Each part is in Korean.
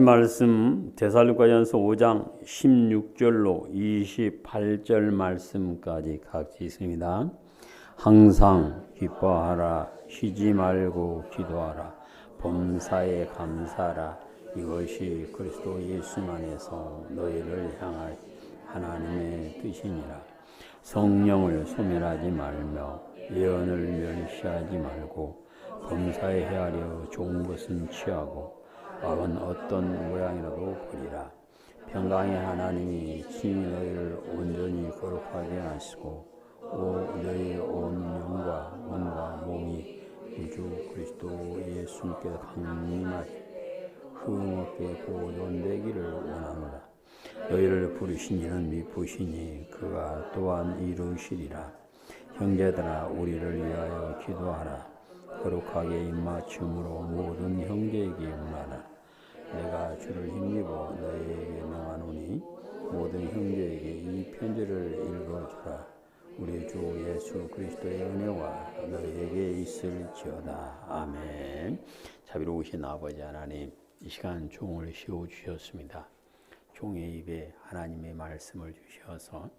말씀 데살로니가전서 5장 16절로 28절 말씀까지 같이 있습니다. 항상 기뻐하라, 쉬지 말고 기도하라, 범사에 감사하라. 이것이 그리스도 예수 안에서 너희를 향할 하나님의 뜻이니라. 성령을 소멸하지 말며 예언을 멸시하지 말고 범사에 헤아려 좋은 것은 취하고 악은 어떤 모양이라도 버리라. 평강의 하나님이 친히 너희를 온전히 거룩하게 하시고 너희의 온 영과 몸과 몸이 우주 그리스도 예수님께서 강림하시 흠없게 보존되기를 원하노라. 너희를 부르신 이는 미쁘시니 그가 또한 이루시리라. 형제들아, 우리를 위하여 기도하라. 거룩하게 입맞춤으로 모든 형제에게 문하라. 내가 주를 힘입어 너희에게 명하노니 모든 형제에게 이 편지를 읽어주라. 우리 주 예수 그리스도의 은혜와 너희에게 있을지어다. 아멘. 자비로우신 아버지 하나님, 이 시간 종을 씌워주셨습니다. 종의 입에 하나님의 말씀을 주셔서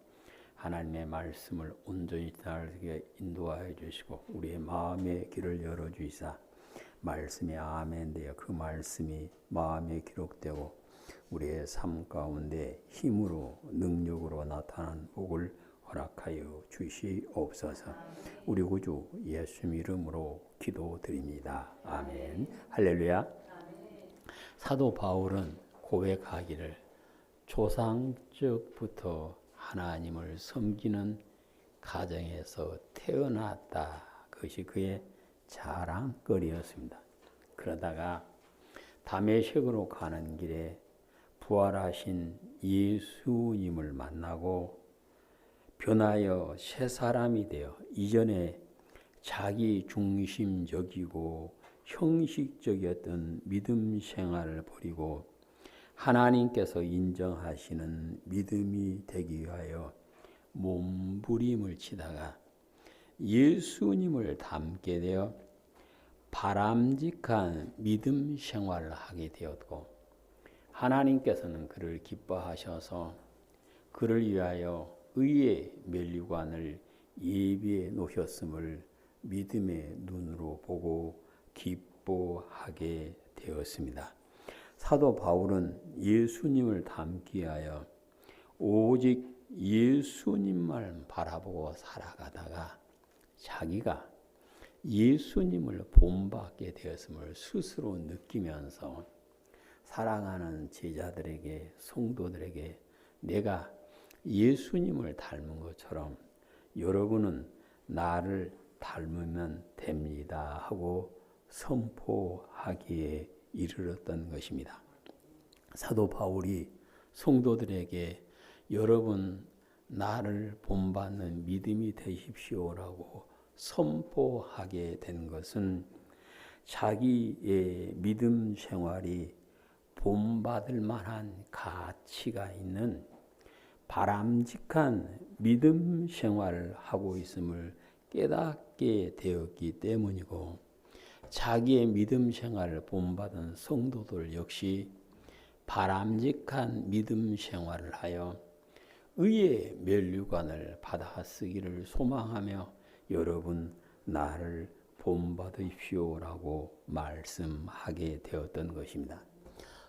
하나님의 말씀을 온전히 따르게 인도하여 주시고 우리의 마음의 길을 열어주시사 말씀이 아멘 되어 그 말씀이 마음에 기록되고 우리의 삶 가운데 힘으로 능력으로 나타난 복을 허락하여 주시옵소서. 우리 구주 예수 이름으로 기도드립니다. 아멘. 할렐루야. 사도 바울은 고백하기를 조상적부터 하나님을 섬기는 가정에서 태어났다. 그것이 그의 자랑거리였습니다. 그러다가 다메섹으로 가는 길에 부활하신 예수님을 만나고 변하여 새 사람이 되어 이전에 자기 중심적이고 형식적이었던 믿음 생활을 버리고 하나님께서 인정하시는 믿음이 되기 위하여 몸부림을 치다가 예수님을 닮게 되어 바람직한 믿음 생활을 하게 되었고 하나님께서는 그를 기뻐하셔서 그를 위하여 의의 면류관을 예비해 놓으셨음을 믿음의 눈으로 보고 기뻐하게 되었습니다. 사도 바울은 예수님을 닮기 위하여 오직 예수님만 바라보고 살아가다가 자기가 예수님을 본받게 되었음을 스스로 느끼면서 사랑하는 제자들에게 성도들에게 내가 예수님을 닮은 것처럼 여러분은 나를 닮으면 됩니다 하고 선포하기에 이르렀던 것입니다. 사도 바울이 성도들에게 여러분 나를 본받는 믿음이 되십시오라고 선포하게 된 것은 자기의 믿음 생활이 본받을 만한 가치가 있는 바람직한 믿음 생활을 하고 있음을 깨닫게 되었기 때문이고 자기의 믿음 생활을 본받은 성도들 역시 바람직한 믿음 생활을 하여 의의 면류관을 받아 쓰기를 소망하며 여러분 나를 본받으십시오라고 말씀하게 되었던 것입니다.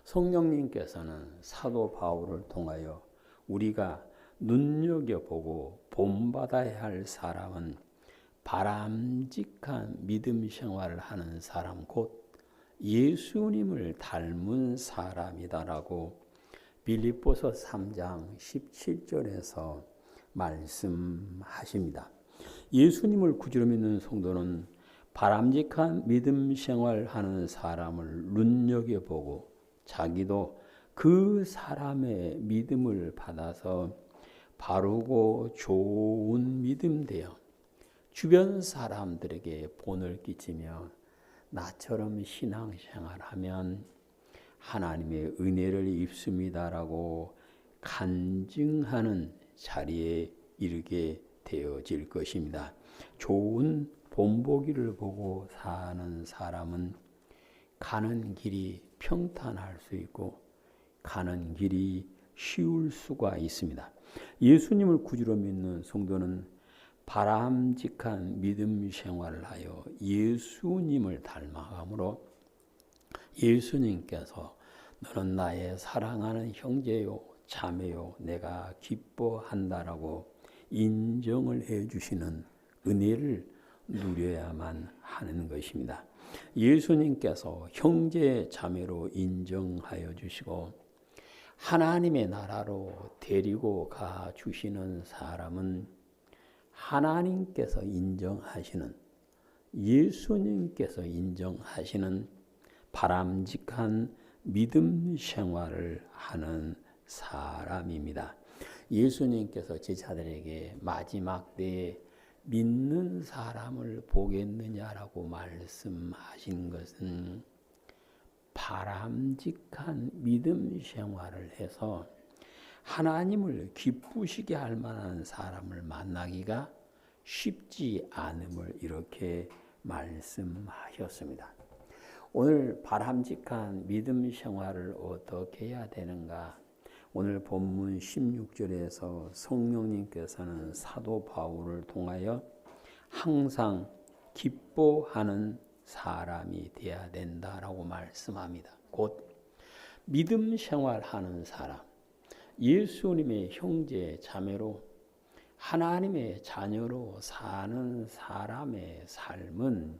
성령님께서는 사도 바울을 통하여 우리가 눈여겨보고 본받아야 할 사람은 바람직한 믿음 생활을 하는 사람 곧 예수님을 닮은 사람이다라고 빌립보서 3장 17절에서 말씀하십니다. 예수님을 구주로 믿는 성도는 바람직한 믿음 생활하는 사람을 눈여겨보고 자기도 그 사람의 믿음을 받아서 바르고 좋은 믿음 되어 주변 사람들에게 본을 끼치며 나처럼 신앙생활하면 하나님의 은혜를 입습니다라고 간증하는 자리에 이르게 되어질 것입니다. 좋은 본보기를 보고 사는 사람은 가는 길이 평탄할 수 있고 가는 길이 쉬울 수가 있습니다. 예수님을 구주로 믿는 성도는 바람직한 믿음 생활을 하여 예수님을 닮아가므로 예수님께서 너는 나의 사랑하는 형제요 자매요 내가 기뻐한다라고 인정을 해주시는 은혜를 누려야만 하는 것입니다. 예수님께서 형제 자매로 인정하여 주시고 하나님의 나라로 데리고 가 주시는 사람은 하나님께서 인정하시는, 예수님께서 인정하시는 바람직한 믿음 생활을 하는 사람입니다. 예수님께서 제자들에게 마지막 때에 믿는 사람을 보겠느냐라고 말씀하신 것은 바람직한 믿음 생활을 해서 하나님을 기쁘시게 할 만한 사람을 만나기가 쉽지 않음을 이렇게 말씀하셨습니다. 오늘 바람직한 믿음 생활을 어떻게 해야 되는가? 오늘 본문 16절에서 성령님께서는 사도 바울을 통하여 항상 기뻐하는 사람이 되어야 된다라고 말씀합니다. 곧 믿음 생활하는 사람, 예수님의 형제 자매로 하나님의 자녀로 사는 사람의 삶은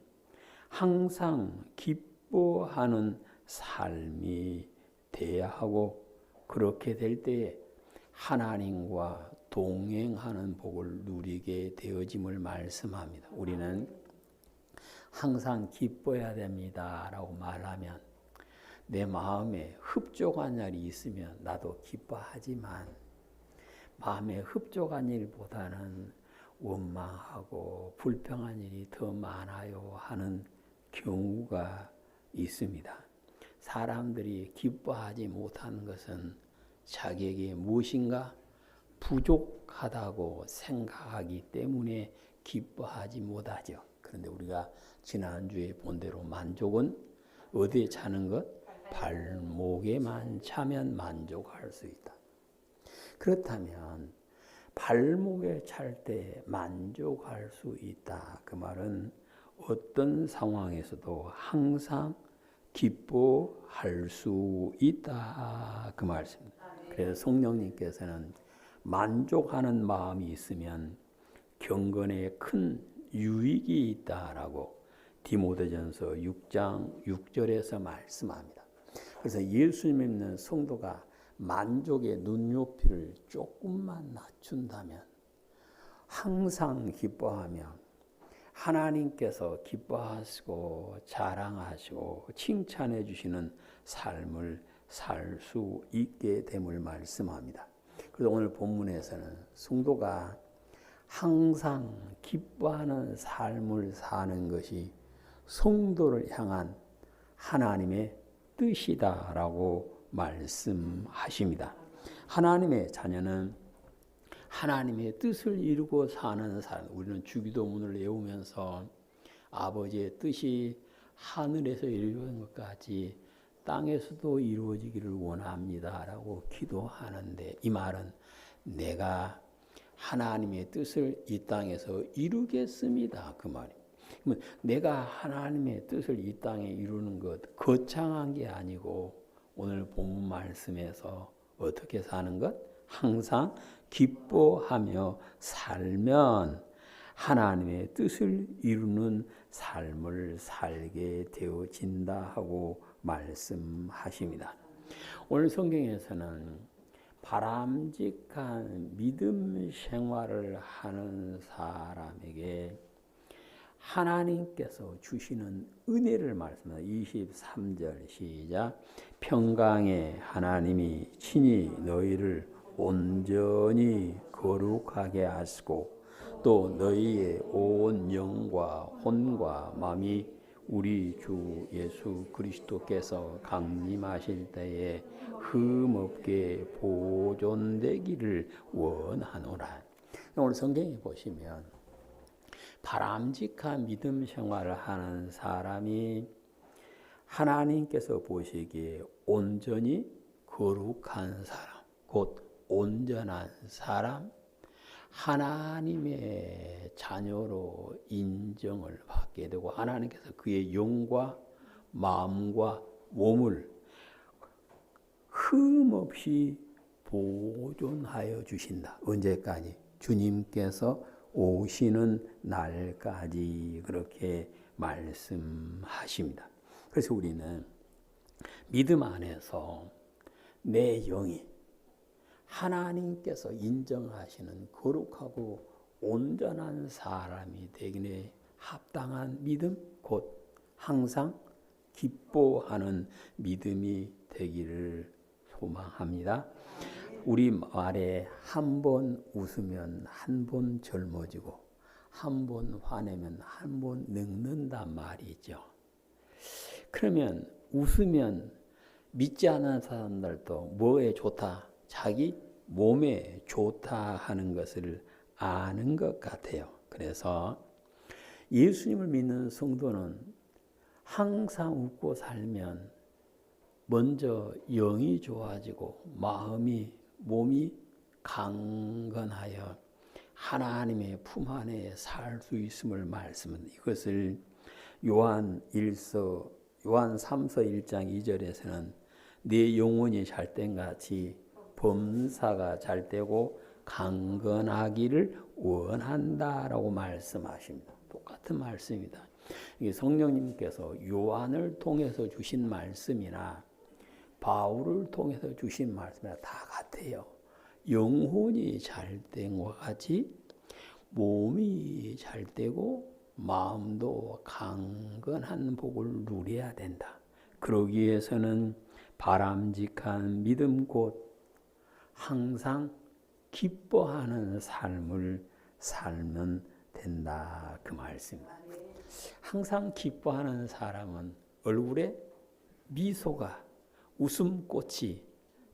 항상 기뻐하는 삶이 돼야 하고, 그렇게 될 때에 하나님과 동행하는 복을 누리게 되어짐을 말씀합니다. 우리는 항상 기뻐해야 됩니다 라고 말하면 내 마음에 흡족한 일이 있으면 나도 기뻐하지만 마음에 흡족한 일보다는 원망하고 불평한 일이 더 많아요 하는 경우가 있습니다. 사람들이 기뻐하지 못하는 것은 자기에게 무엇인가 부족하다고 생각하기 때문에 기뻐하지 못하죠. 그런데 우리가 지난주에 본 대로 만족은 어디에 차는 것? 발목에만 차면 만족할 수 있다. 그렇다면 발목에 찰 때 만족할 수 있다. 그 말은 어떤 상황에서도 항상 기뻐할 수 있다. 그 말씀입니다. 그래서 성령님께서는 만족하는 마음이 있으면 경건에 큰 유익이 있다라고 디모데전서 6장 6절에서 말씀합니다. 그래서 예수님 믿는 성도가 만족의 눈높이를 조금만 낮춘다면 항상 기뻐하며 하나님께서 기뻐하시고 자랑하시고 칭찬해 주시는 삶을 살 수 있게 됨을 말씀합니다. 그래서 오늘 본문에서는 성도가 항상 기뻐하는 삶을 사는 것이 성도를 향한 하나님의 뜻이다라고 말씀하십니다. 하나님의 자녀는 하나님의 뜻을 이루고 사는 사람. 우리는 주기도문을 외우면서 아버지의 뜻이 하늘에서 이루어진 것 같이 땅에서도 이루어지기를 원합니다라고 기도하는데, 이 말은 내가 하나님의 뜻을 이 땅에서 이루겠습니다. 그 말입니다. 내가 하나님의 뜻을 이 땅에 이루는 것 거창한 게 아니고 오늘 본문 말씀에서 어떻게 사는 것? 항상 기뻐하며 살면 하나님의 뜻을 이루는 삶을 살게 되어진다 하고 말씀하십니다. 오늘 성경에서는 바람직한 믿음 생활을 하는 사람에게 하나님께서 주시는 은혜를 말씀합니다. 23절 시작. 평강의 하나님이 친히 너희를 온전히 거룩하게 하시고 또 너희의 온 영과 혼과 마음이 우리 주 예수 그리스도께서 강림하실 때에 흠없게 보존되기를 원하노라. 오늘 성경에 보시면 바람직한 믿음 생활을 하는 사람이 하나님께서 보시기에 온전히 거룩한 사람, 곧 온전한 사람, 하나님의 자녀로 인정을 받게 되고 하나님께서 그의 영과 마음과 몸을 흠없이 보존하여 주신다. 언제까지? 주님께서 오시는 날까지 그렇게 말씀하십니다. 그래서 우리는 믿음 안에서 내 영이 하나님께서 인정하시는 거룩하고 온전한 사람이 되기에 합당한 믿음, 곧 항상 기뻐하는 믿음이 되기를 소망합니다. 우리 말에 한 번 웃으면 한 번 젊어지고 한 번 화내면 한 번 늙는단 말이죠. 그러면 웃으면 믿지 않는 사람들도 뭐에 좋다? 자기 몸에 좋다 하는 것을 아는 것 같아요. 그래서 예수님을 믿는 성도는 항상 웃고 살면 먼저 영이 좋아지고 마음이 몸이 강건하여 하나님의 품 안에 살 수 있음을 말씀합니다. 이것을 요한 3서 1장 2절에서는 내 영혼이 잘된 같이 범사가 잘되고 강건하기를 원한다라고 말씀하십니다. 똑같은 말씀입니다. 이게 성령님께서 요한을 통해서 주신 말씀이나 바울을 통해서 주신 말씀이나 다 같아요. 영혼이 잘된 것 같이 몸이 잘되고 마음도 강건한 복을 누려야 된다. 그러기 위해서는 바람직한 믿음 곧 항상 기뻐하는 삶을 살면 된다. 그 말씀입니다. 항상 기뻐하는 사람은 얼굴에 미소가 웃음꽃이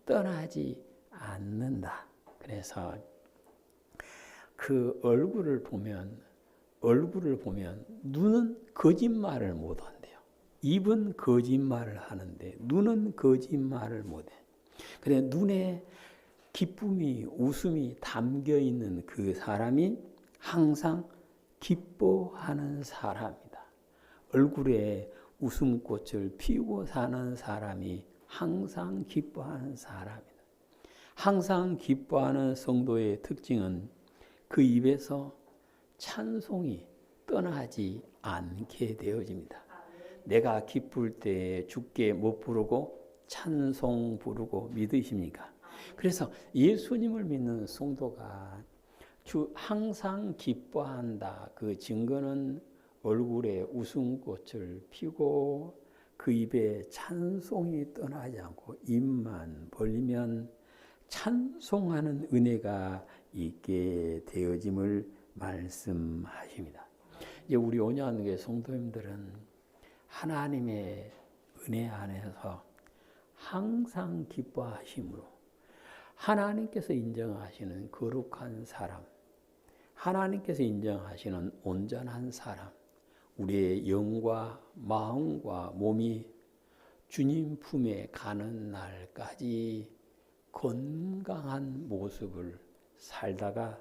떠나지 않는다. 그래서 그 얼굴을 보면 눈은 거짓말을 못 한대요. 입은 거짓말을 하는데 눈은 거짓말을 못 해. 그래 눈에 기쁨이 웃음이 담겨 있는 그 사람이 항상 기뻐하는 사람이다. 얼굴에 웃음꽃을 피우고 사는 사람이 항상 기뻐하는 사람이다. 항상 기뻐하는 성도의 특징은 그 입에서 찬송이 떠나지 않게 되어집니다. 내가 기쁠 때 주께 못 부르고 찬송 부르고 믿으십니까? 그래서 예수님을 믿는 성도가 항상 기뻐한다. 그 증거는 얼굴에 웃음꽃을 피고 그 입에 찬송이 떠나지 않고 입만 벌리면 찬송하는 은혜가 있게 되어짐을 말씀하십니다. 이제 우리 온유한교회 성도님들은 하나님의 은혜 안에서 항상 기뻐하심으로 하나님께서 인정하시는 거룩한 사람, 하나님께서 인정하시는 온전한 사람, 우리의 영과 마음과 몸이 주님 품에 가는 날까지 건강한 모습을 살다가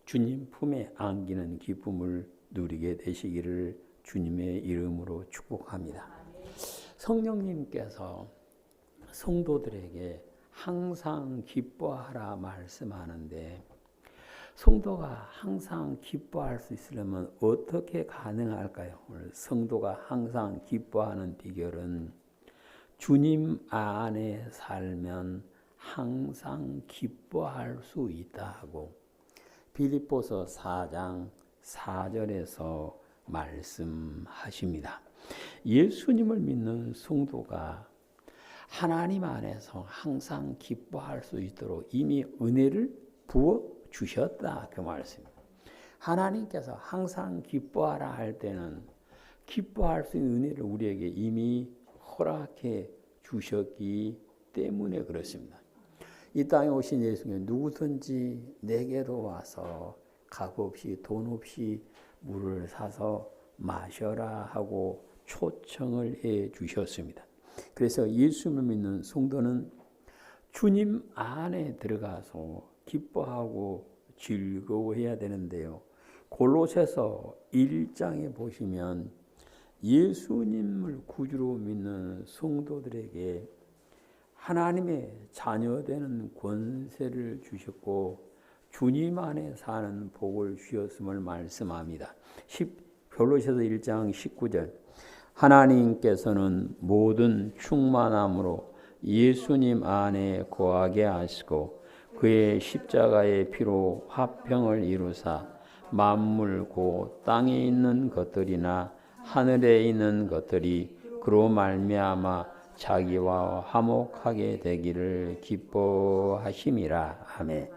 주님 품에 안기는 기쁨을 누리게 되시기를 주님의 이름으로 축복합니다. 성령님께서 성도들에게 항상 기뻐하라 말씀하는데 성도가 항상 기뻐할 수 있으려면 어떻게 가능할까요? 오늘 성도가 항상 기뻐하는 비결은 주님 안에 살면 항상 기뻐할 수 있다고 빌립보서 4장 4절에서 말씀하십니다. 예수님을 믿는 성도가 하나님 안에서 항상 기뻐할 수 있도록 이미 은혜를 부어 주셨다. 그 말씀입니다. 하나님께서 항상 기뻐하라 할 때는 기뻐할 수 있는 은혜를 우리에게 이미 허락해 주셨기 때문에 그렇습니다. 이 땅에 오신 예수님은 누구든지 내게로 와서 값 없이 돈 없이 물을 사서 마셔라 하고 초청을 해 주셨습니다. 그래서 예수님을 믿는 성도는 주님 안에 들어가서 기뻐하고 즐거워해야 되는데요. 골로새서 1장에 보시면 예수님을 구주로 믿는 성도들에게 하나님의 자녀되는 권세를 주셨고 주님 안에 사는 복을 주셨음을 말씀합니다. 골로새서 1장 19절 하나님께서는 모든 충만함으로 예수님 안에 거하게 하시고 그의 십자가의 피로 화평을 이루사 만물 곧 땅에 있는 것들이나 하늘에 있는 것들이 그로 말미암아 자기와 화목하게 되기를 기뻐하심이라. 아멘.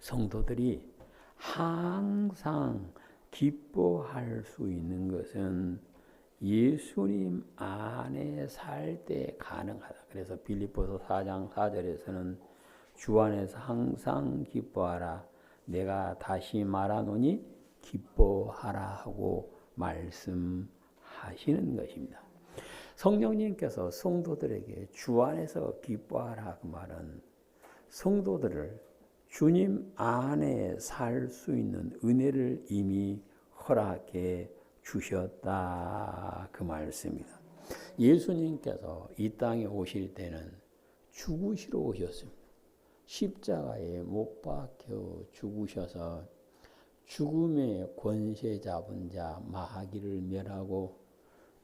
성도들이 항상 기뻐할 수 있는 것은 예수님 안에 살 때 가능하다. 그래서 빌립보서 4장 4절에서는 주 안에서 항상 기뻐하라. 내가 다시 말하노니 기뻐하라 하고 말씀하시는 것입니다. 성령님께서 성도들에게 주 안에서 기뻐하라 그 말은 성도들을 주님 안에 살 수 있는 은혜를 이미 허락해 주셨다 그 말씀입니다. 예수님께서 이 땅에 오실 때는 죽으시러 오셨습니다. 십자가에 못 박혀 죽으셔서 죽음의 권세 잡은 자 마귀를 멸하고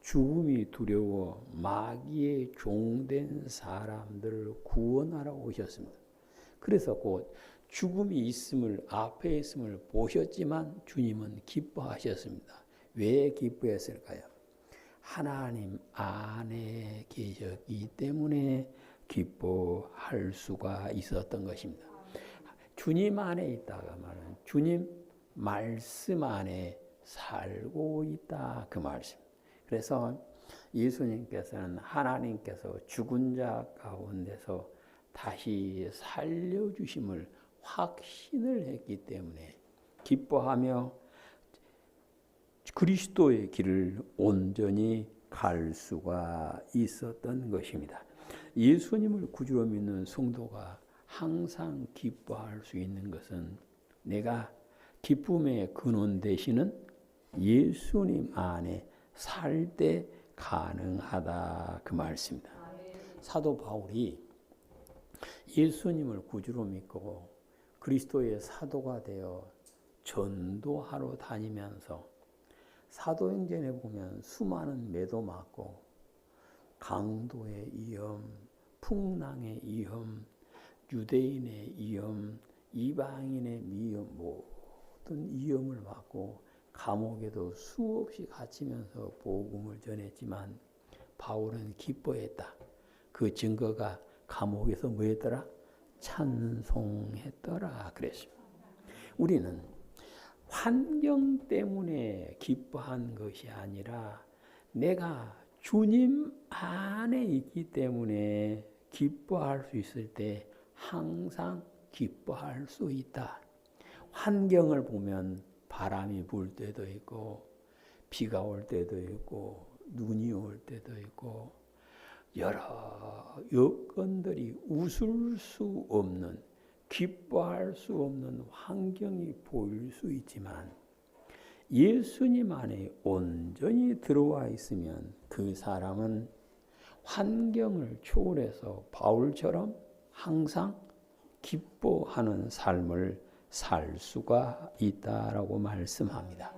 죽음이 두려워 마귀의 종된 사람들을 구원하러 오셨습니다. 그래서 곧 죽음이 있음을 앞에 있음을 보셨지만 주님은 기뻐하셨습니다. 왜 기뻐했을까요? 하나님 안에 계셨기 때문에 기뻐할 수가 있었던 것입니다. 주님 안에 있다가 말은 주님 말씀 안에 살고 있다 그 말씀. 그래서 예수님께서는 하나님께서 죽은 자 가운데서 다시 살려주심을 확신을 했기 때문에 기뻐하며 그리스도의 길을 온전히 갈 수가 있었던 것입니다. 예수님을 구주로 믿는 성도가 항상 기뻐할 수 있는 것은 내가 기쁨의 근원 되시는 예수님 안에 살 때 가능하다 그 말씀입니다. 사도 바울이 예수님을 구주로 믿고 그리스도의 사도가 되어 전도하러 다니면서 사도행전에 보면 수많은 매도 맞고 강도의 위험, 풍랑의 위험, 유대인의 위험, 이방인의 위험 모든 위험을 받고 감옥에도 수없이 갇히면서 복음을 전했지만 바울은 기뻐했다. 그 증거가 감옥에서 뭐였더라? 찬송했더라 그랬습니다. 우리는 환경 때문에 기뻐한 것이 아니라 내가 주님 안에 있기 때문에 기뻐할 수 있을 때 항상 기뻐할 수 있다. 환경을 보면 바람이 불 때도 있고 비가 올 때도 있고 눈이 올 때도 있고 여러 여건들이 웃을 수 없는 기뻐할 수 없는 환경이 보일 수 있지만 예수님 안에 온전히 들어와 있으면 그 사람은 환경을 초월해서 바울처럼 항상 기뻐하는 삶을 살 수가 있다라고 말씀합니다.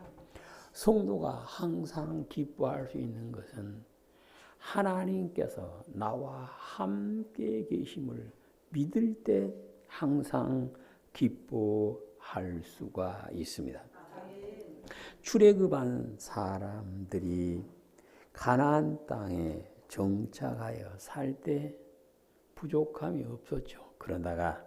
성도가 항상 기뻐할 수 있는 것은 하나님께서 나와 함께 계심을 믿을 때 항상 기뻐할 수가 있습니다. 출애굽한 사람들이 가나안 땅에 정착하여 살 때 부족함이 없었죠. 그러다가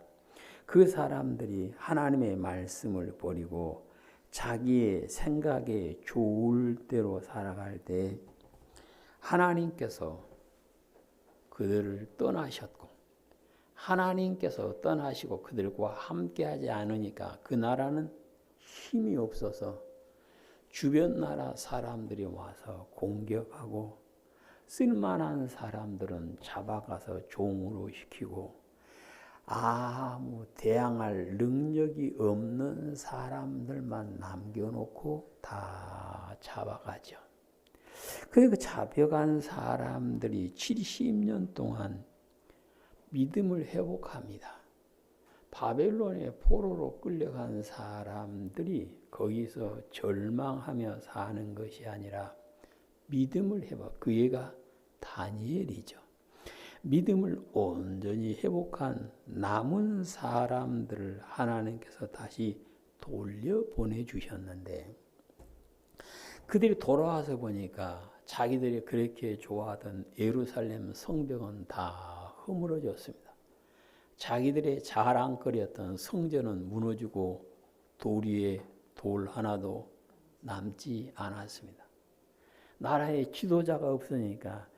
그 사람들이 하나님의 말씀을 버리고 자기의 생각에 좋을 대로 살아갈 때 하나님께서 그들을 떠나셨고 하나님께서 떠나시고 그들과 함께하지 않으니까 그 나라는 힘이 없어서 주변 나라 사람들이 와서 공격하고 쓸만한 사람들은 잡아가서 종으로 시키고 아무 대항할 능력이 없는 사람들만 남겨놓고 다 잡아가죠. 그 잡혀간 사람들이 70년 동안 믿음을 회복합니다. 바벨론의 포로로 끌려간 사람들이 거기서 절망하며 사는 것이 아니라 믿음을 회복, 그 애가 다니엘이죠. 믿음을 온전히 회복한 남은 사람들을 하나님께서 다시 돌려보내주셨는데, 그들이 돌아와서 보니까 자기들이 그렇게 좋아하던 예루살렘 성벽은 다 허물어졌습니다. 자기들의 자랑거리였던 성전은 무너지고 돌 위에 돌 하나도 남지 않았습니다. 나라에 지도자가 없으니까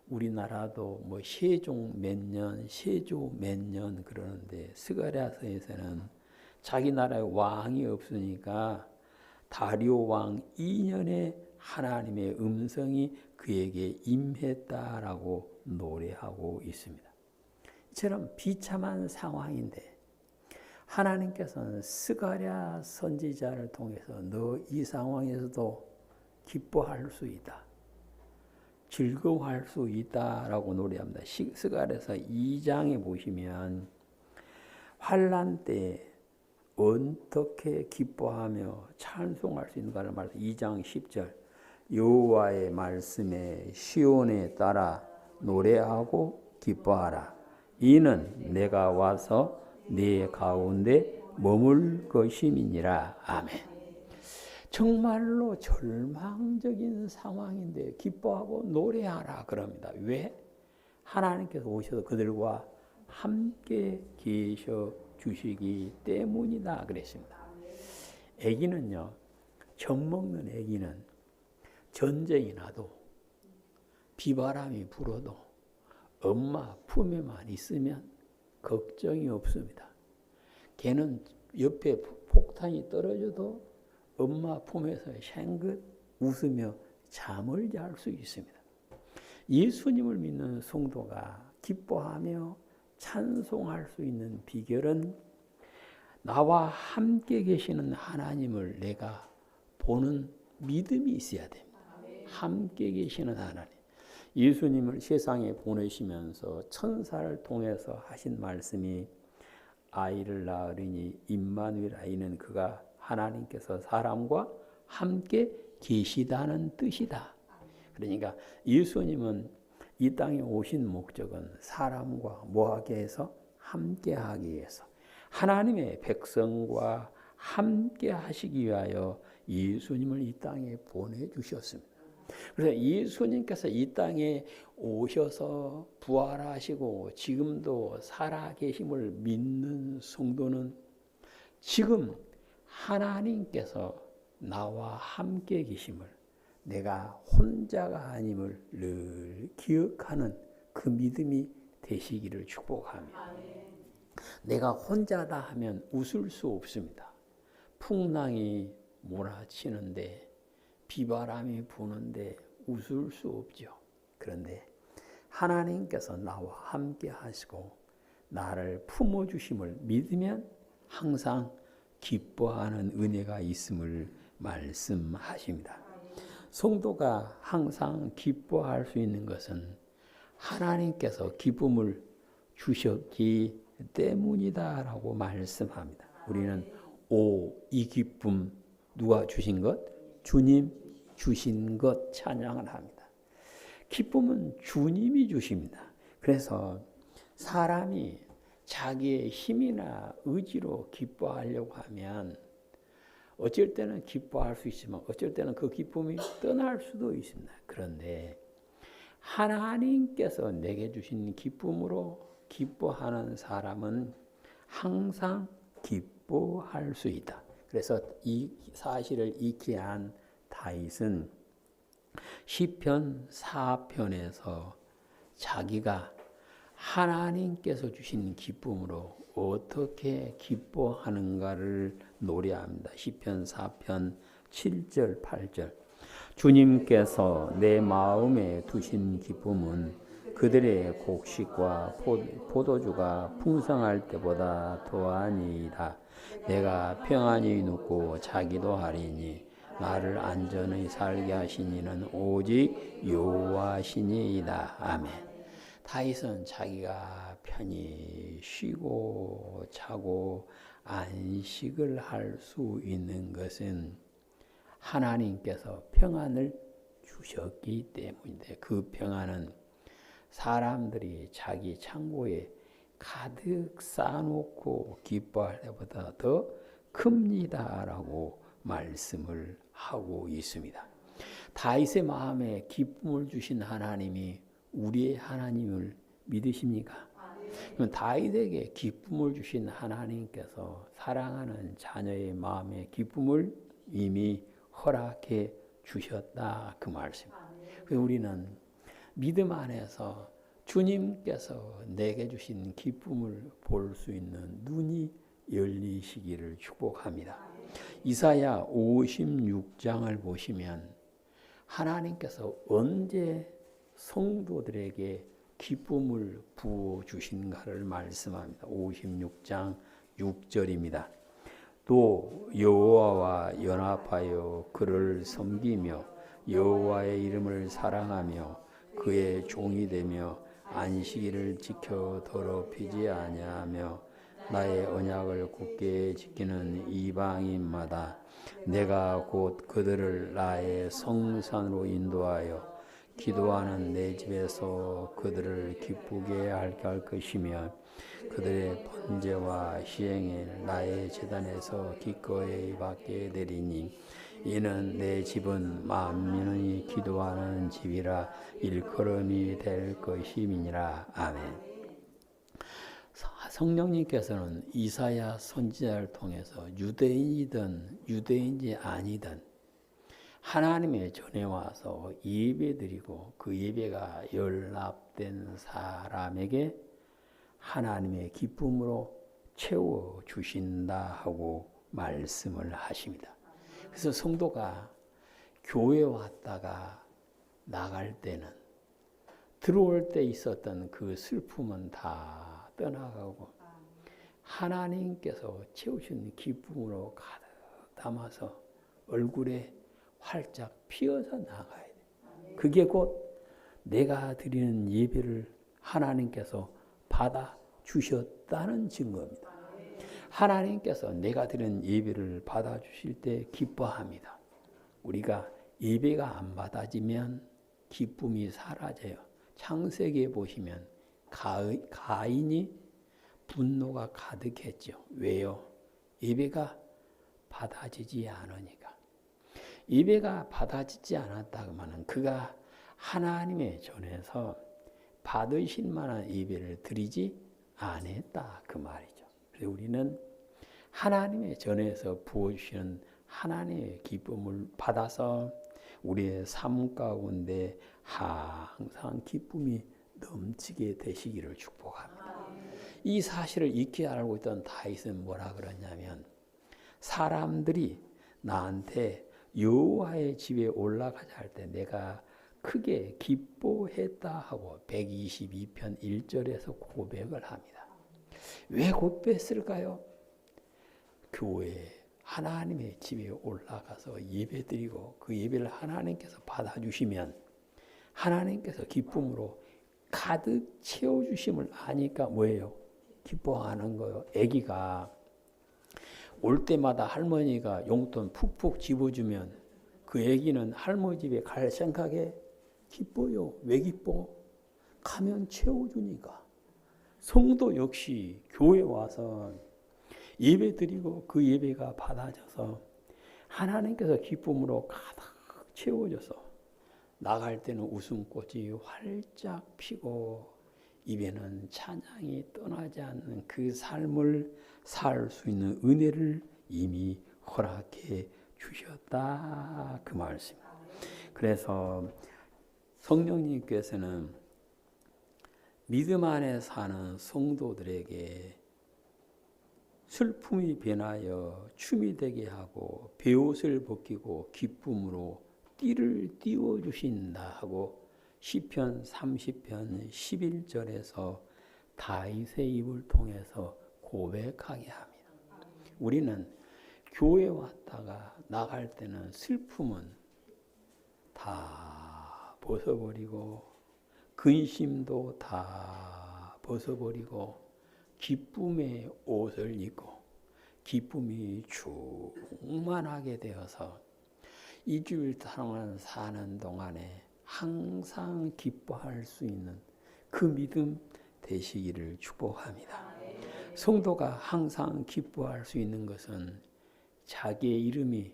우리나라도 뭐 세종 몇 년, 세조 몇 년 그러는데, 스가랴서에서는 자기 나라에 왕이 없으니까 다리오 왕 2년에 하나님의 음성이 그에게 임했다라고 노래하고 있습니다. 이처럼 비참한 상황인데 하나님께서는 스가랴 선지자를 통해서 너 이 상황에서도 기뻐할 수 있다, 즐거워할 수 있다라고 노래합니다. 스가랴서 2장에 보시면 환난 때 어떻게 기뻐하며 찬송할 수 있는가를 말해서 2장 10절 여호와의 말씀에 시온에 따라 노래하고 기뻐하라. 이는 내가 와서 네 가운데 머물 것임이니라. 아멘. 정말로 절망적인 상황인데 기뻐하고 노래하라 그럽니다. 왜? 하나님께서 오셔서 그들과 함께 계셔 주시기 때문이다 그랬습니다. 아기는요, 젖 먹는 아기는 전쟁이 나도 비바람이 불어도 엄마 품에만 있으면 걱정이 없습니다. 걔는 옆에 폭탄이 떨어져도 엄마 품에서 생긋 웃으며 잠을 잘 수 있습니다. 예수님을 믿는 성도가 기뻐하며 찬송할 수 있는 비결은 나와 함께 계시는 하나님을 내가 보는 믿음이 있어야 됩니다. 함께 계시는 하나님. 예수님을 세상에 보내시면서 천사를 통해서 하신 말씀이 아이를 낳으리니 임마누엘, 이는 그가 하나님께서 사람과 함께 계시다는 뜻이다. 그러니까 예수님은 이 땅에 오신 목적은 사람과 뭐하게 해서? 함께하기 위해서, 하나님의 백성과 함께 하시기 위하여 예수님을 이 땅에 보내주셨습니다. 그래서 예수님께서 이 땅에 오셔서 부활하시고 지금도 살아계심을 믿는 성도는 지금 하나님께서 나와 함께 계심을, 내가 혼자가 아님을 늘 기억하는 그 믿음이 되시기를 축복합니다. 내가 혼자다 하면 웃을 수 없습니다. 풍랑이 몰아치는데, 비바람이 부는데 웃을 수 없죠. 그런데 하나님께서 나와 함께 하시고 나를 품어주심을 믿으면 항상 기뻐하는 은혜가 있음을 말씀하십니다. 성도가 항상 기뻐할 수 있는 것은 하나님께서 기쁨을 주셨기 때문이다라고 말씀합니다. 우리는 이 기쁨 누가 주신 것? 주님 주신 것 찬양을 합니다. 기쁨은 주님이 주십니다. 그래서 사람이 자기의 힘이나 의지로 기뻐하려고 하면 어쩔 때는 기뻐할 수 있지만 어쩔 때는 그 기쁨이 떠날 수도 있습니다. 그런데 하나님께서 내게 주신 기쁨으로 기뻐하는 사람은 항상 기뻐할 수 있다. 그래서 이 사실을 익히 한 다윗은 시편 4편에서 자기가 하나님께서 주신 기쁨으로 어떻게 기뻐하는가를 노래합니다. 시편 4편 7절 8절 주님께서 내 마음에 두신 기쁨은 그들의 곡식과 포도주가 풍성할 때보다 더하니이다. 내가 평안히 눕고 자기도 하리니 나를 안전히 살게 하신 이는 오직 여호와시니이다. 아멘. 다윗은 자기가 편히 쉬고 자고 안식을 할 수 있는 것은 하나님께서 평안을 주셨기 때문인데, 그 평안은 사람들이 자기 창고에 가득 쌓아놓고 기뻐할 때보다 더 큽니다라고 말씀을 하고 있습니다. 다윗의 마음에 기쁨을 주신 하나님이 우리의 하나님을 믿으십니까? 그럼 다윗에게 기쁨을 주신 하나님께서 사랑하는 자녀의 마음에 기쁨을 이미 허락해 주셨다, 그 말씀. 그래서 우리는 믿음 안에서 주님께서 내게 주신 기쁨을 볼 수 있는 눈이 열리시기를 축복합니다. 이사야 56장을 보시면 하나님께서 언제 성도들에게 기쁨을 부어주신가를 말씀합니다. 56장 6절입니다. 또 여호와와 연합하여 그를 섬기며 여호와의 이름을 사랑하며 그의 종이 되며 안식일을 지켜 더럽히지 아니하며 나의 언약을 굳게 지키는 이방인마다 내가 곧 그들을 나의 성산으로 인도하여 기도하는 내 집에서 그들을 기쁘게 할 것이며 그들의 번제와 시행을 나의 제단에서 기꺼이 받게 되리니 이는 내 집은 만민이 기도하는 집이라 일컬음이 될 것임이니라. 아멘. 성령님께서는 이사야 선지자를 통해서 유대인이든 유대인이 아니든 하나님의 전에 와서 예배드리고 그 예배가 연락된 사람에게 하나님의 기쁨으로 채워주신다 하고 말씀을 하십니다. 그래서 성도가 교회 왔다가 나갈 때는 들어올 때 있었던 그 슬픔은 다 떠나가고 하나님께서 채우신 기쁨으로 가득 담아서 얼굴에 활짝 피어서 나가야 돼. 그게 곧 내가 드리는 예배를 하나님께서 받아 주셨다는 증거입니다. 하나님께서 내가 드리는 예배를 받아 주실 때 기뻐합니다. 우리가 예배가 안 받아지면 기쁨이 사라져요. 창세기에 보시면 가인이 분노가 가득했죠. 왜요? 예배가 받아지지 않으니까. 예배가 받아지지 않았다 그러면 그가 하나님의 전에서 받으실 만한 예배를 드리지 않았다 그 말이죠. 그래서 우리는 하나님의 전에서 부어주시는 하나님의 기쁨을 받아서 우리의 삶 가운데 항상 기쁨이 넘치게 되시기를 축복합니다. 이 사실을 익히 알고 있던 다윗은 뭐라 그러냐면 사람들이 나한테 여호와의 집에 올라가자 할 때 내가 크게 기뻐했다 하고 122편 1절에서 고백을 합니다. 왜 고백했을까요? 교회 하나님의 집에 올라가서 예배드리고 그 예배를 하나님께서 받아주시면 하나님께서 기쁨으로 가득 채워주심을 아니까 뭐예요? 기뻐하는 거예요. 아기가 올 때마다 할머니가 용돈 푹푹 집어주면 그 아기는 할머니 집에 갈 생각에 기뻐요. 왜 기뻐? 가면 채워주니까. 성도 역시 교회 와서 예배 드리고 그 예배가 받아져서 하나님께서 기쁨으로 가득 채워져서 나갈 때는 웃음꽃이 활짝 피고 입에는 찬양이 떠나지 않는 그 삶을 살 수 있는 은혜를 이미 허락해 주셨다 그 말씀. 그래서 성령님께서는 믿음 안에 사는 성도들에게 슬픔이 변하여 춤이 되게 하고 베옷을 벗기고 기쁨으로 띠를 띄워 주신다 하고 시편 30편 11절에서 다윗의 입을 통해서 고백하게 합니다. 우리는 교회 왔다가 나갈 때는 슬픔은 다 벗어버리고 근심도 다 벗어버리고 기쁨의 옷을 입고 기쁨이 충만하게 되어서 이 주일 동안 사는 동안에 항상 기뻐할 수 있는 그 믿음 되시기를 축복합니다. 성도가 항상 기뻐할 수 있는 것은 자기의 이름이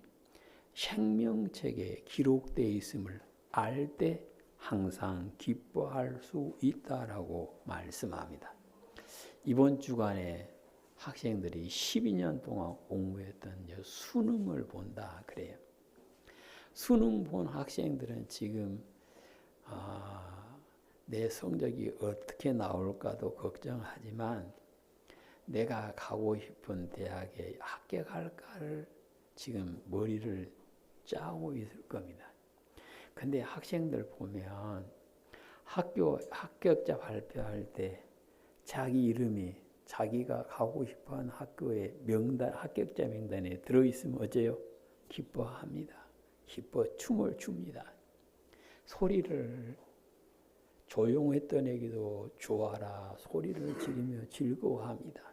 생명책에 기록되어 있음을 알 때 항상 기뻐할 수 있다라고 말씀합니다. 이번 주간에 학생들이 12년 동안 공부했던 수능을 본다 그래요. 수능 본 학생들은 지금 내 성적이 어떻게 나올까도 걱정하지만 내가 가고 싶은 대학에 합격할까를 지금 머리를 짜고 있을 겁니다. 근데 학생들 보면 합격자 발표할 때 자기 이름이 자기가 가고 싶어하는 학교의 합격자 명단에 들어있으면 어째요? 기뻐합니다. 기뻐 춤을 춥니다. 소리를 조용했던 애기도 좋아라 소리를 지르며 즐거워합니다.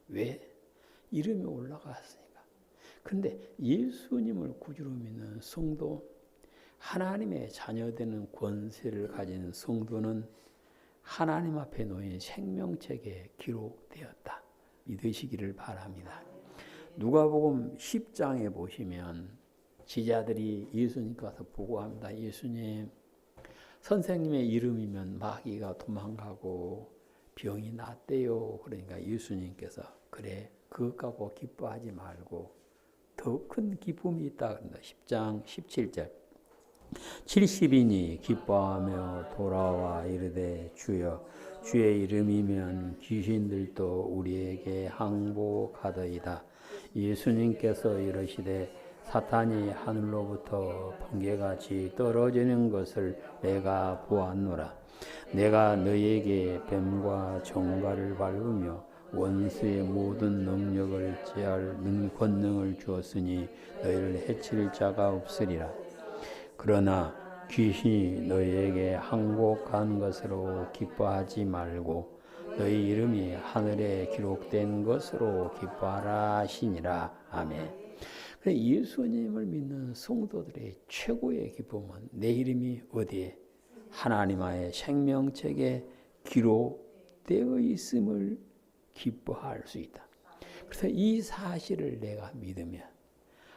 왜? 이름이 올라갔으니까. 근데 예수님을 구주로 믿는 성도, 하나님의 자녀되는 권세를 가진 성도는 하나님 앞에 놓인 생명책에 기록되었다. 믿으시기를 바랍니다. 누가복음 10장에 보시면 제자들이 예수님께 와서 보고합니다. 예수님, 선생님의 이름이면 마귀가 도망가고 병이 낫대요. 그러니까 예수님께서 그래 그것 갖고 기뻐하지 말고 더 큰 기쁨이 있다. 그런다. 10장 17절 70인이 기뻐하며 돌아와 이르되 주여 주의 이름이면 귀신들도 우리에게 항복하더이다. 예수님께서 이르시되 사탄이 하늘로부터 번개같이 떨어지는 것을 내가 보았노라. 내가 너희에게 뱀과 정갈을 밟으며 원수의 모든 능력을 제할 권능을 주었으니 너희를 해칠 자가 없으리라. 그러나 귀신이 너희에게 항복한 것으로 기뻐하지 말고 너희 이름이 하늘에 기록된 것으로 기뻐하라 하시니라. 아멘. 예수님을 믿는 성도들의 최고의 기쁨은 내 이름이 어디에? 하나님의 생명책에 기록되어 있음을 기뻐할 수 있다. 그래서 이 사실을 내가 믿으면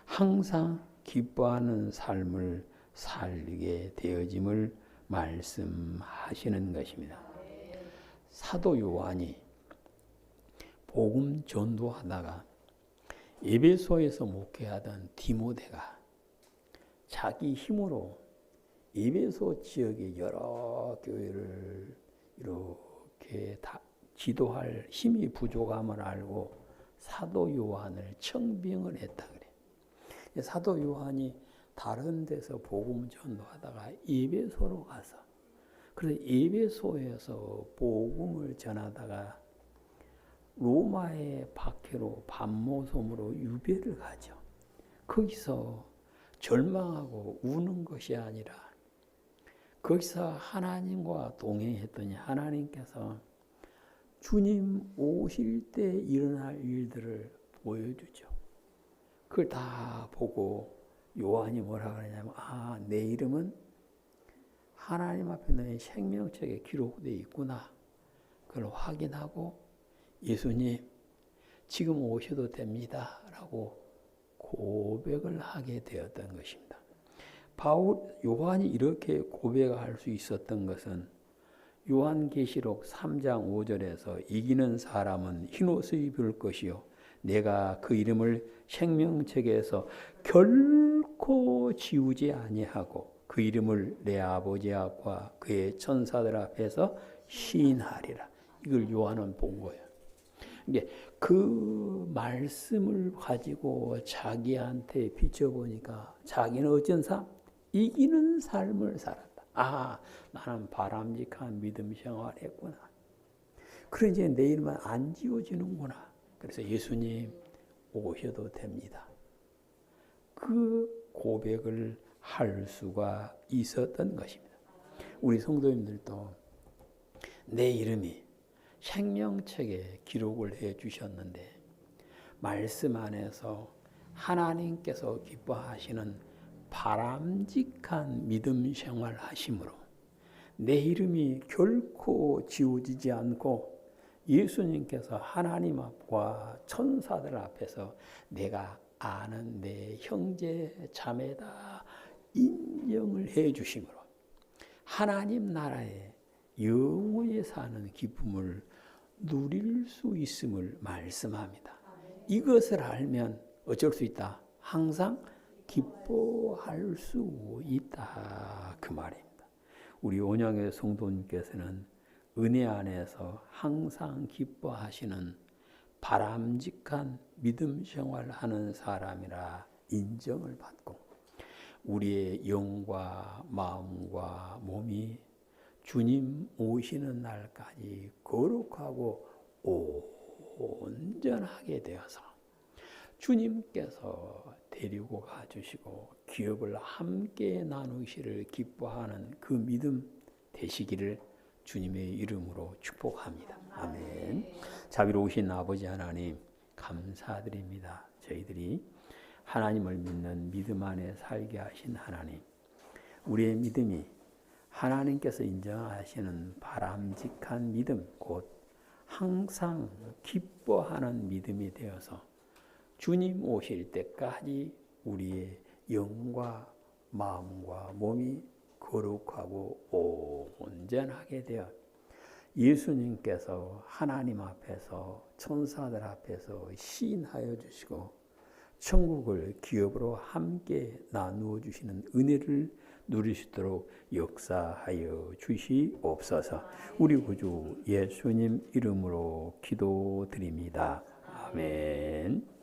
항상 기뻐하는 삶을 살게 되어짐을 말씀하시는 것입니다. 사도 요한이 복음 전도하다가 에베소에서 목회하던 디모데가 자기 힘으로 에베소 지역의 여러 교회를 이렇게 다 지도할 힘이 부족함을 알고 사도 요한을 청빙을 했다 그래. 사도 요한이 다른 데서 복음 전도하다가 에베소로 가서 그래서 에베소에서 복음을 전하다가 로마의 박해로 반모섬으로 유배를 가죠. 거기서 절망하고 우는 것이 아니라 거기서 하나님과 동행했더니 하나님께서 주님 오실 때 일어날 일들을 보여주죠. 그걸 다 보고 요한이 뭐라 그러냐면 내 이름은 하나님 앞에 너의 생명책에 기록되어 있구나. 그걸 확인하고 예수님 지금 오셔도 됩니다. 라고 고백을 하게 되었던 것입니다. 요한이 이렇게 고백할 수 있었던 것은 요한계시록 3장 5절에서 이기는 사람은 흰옷을 입을 것이요 내가 그 이름을 생명책에서 결코 지우지 아니하고 그 이름을 내 아버지 앞과 그의 천사들 앞에서 시인하리라. 이걸 요한은 본 거예요. 이게 그 말씀을 가지고 자기한테 비춰보니까 자기는 어쩐 삶? 이기는 삶을 살았다. 아, 나는 바람직한 믿음 생활했구나. 그런 이제 내 이름은 안 지워지는구나. 그래서 예수님 오셔도 됩니다. 그 고백을 할 수가 있었던 것입니다. 우리 성도님들도 내 이름이 생명책에 기록을 해 주셨는데 말씀 안에서 하나님께서 기뻐하시는 바람직한 믿음 생활 하심으로 내 이름이 결코 지워지지 않고 예수님께서 하나님 앞과 천사들 앞에서 내가 아는 내 형제 자매다 인정을 해 주심으로 하나님 나라에 영원히 사는 기쁨을 누릴 수 있음을 말씀합니다. 이것을 알면 어쩔 수 있다? 항상 기뻐할 수 있다. 그 말입니다. 우리 온양의 성도님께서는 은혜 안에서 항상 기뻐하시는 바람직한 믿음 생활하는 사람이라 인정을 받고 우리의 영과 마음과 몸이 주님 오시는 날까지 거룩하고 온전하게 되어서 주님께서 데리고 가주시고 기업을 함께 나누시를 기뻐하는 그 믿음 되시기를 주님의 이름으로 축복합니다. 아멘. 자비로우신 아버지 하나님 감사드립니다. 저희들이 하나님을 믿는 믿음 안에 살게 하신 하나님, 우리의 믿음이 하나님께서 인정하시는 바람직한 믿음, 곧 항상 기뻐하는 믿음이 되어서 주님 오실 때까지 우리의 영과 마음과 몸이 거룩하고 온전하게 되어 예수님께서 하나님 앞에서 천사들 앞에서 시인하여 주시고 천국을 기업으로 함께 나누어 주시는 은혜를 누리시도록 역사하여 주시옵소서. 우리 구주 예수님 이름으로 기도드립니다. 아멘.